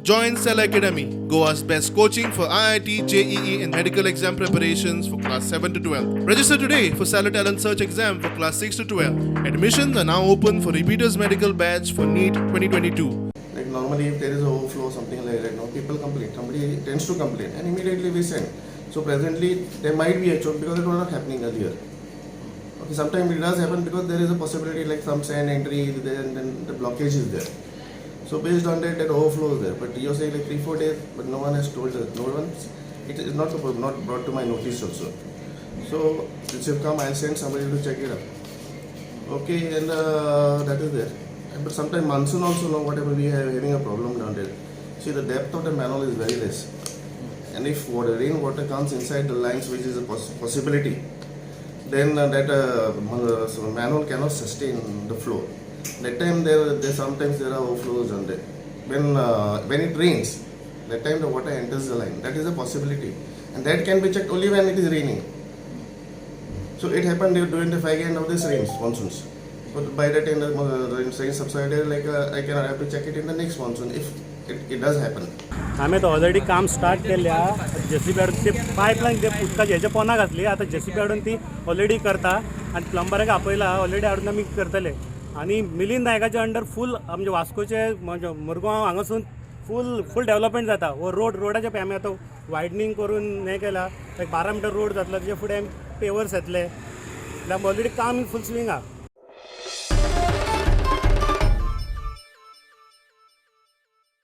Join Sada Academy, Goa's best coaching for IIT, JEE and medical exam preparations for class 7 to 12. Register today for Sada Talent Search exam for class 6 to 12. Admissions are now open for repeaters medical batch for NEET 2022. Like normally if there is a overflow something like that, people complain, somebody tends to complain and immediately we send. So presently there might be a choke because it was not happening earlier. Okay, sometimes it does happen because there is a possibility like some sand entry there and then the blockage is there. So based on that overflow is there. But you're saying like 3-4 days, but no one has told us, it is not brought to my notice also. So it should come, I'll send somebody to check it out. Okay, and that is there. But sometimes monsoon also, whatever we are having a problem down there. See, the depth of the manhole is very less. And if rainwater comes inside the lines, which is a possibility, then that manhole cannot sustain the flow. That time sometimes there are overflows on there. When it rains, that time the water enters the line. That is a possibility. And that can be checked only when it is raining. So it happened during the fag end of this rains, monsoons. But by that time the rain subsided, like I can have to check it in the next monsoon if it does happen. आम्ही तर already काम start केल्या JCB हाडून ते पायपलाईन ते उदकाची हेजे पोना घातली आता जेसीबी हाडून ती ऑलरेडी करता आणि प्लंबराक आपयला ऑलरेडी हाडून आमी करतले आणि मिलिंद नायकाच्या अंडर फूल आमचे वास्कोचे म्हणजे मुरगांव हांगासून फूल डेव्हलपमेंट जाता वो रोडाचे पळय आमी आतां वायडनींग करून हें केला एक 12 मीटर रोड जातलो तेजे फुडें पेवर्स येतले ऑलरेडी काम फूल स्विंग आहा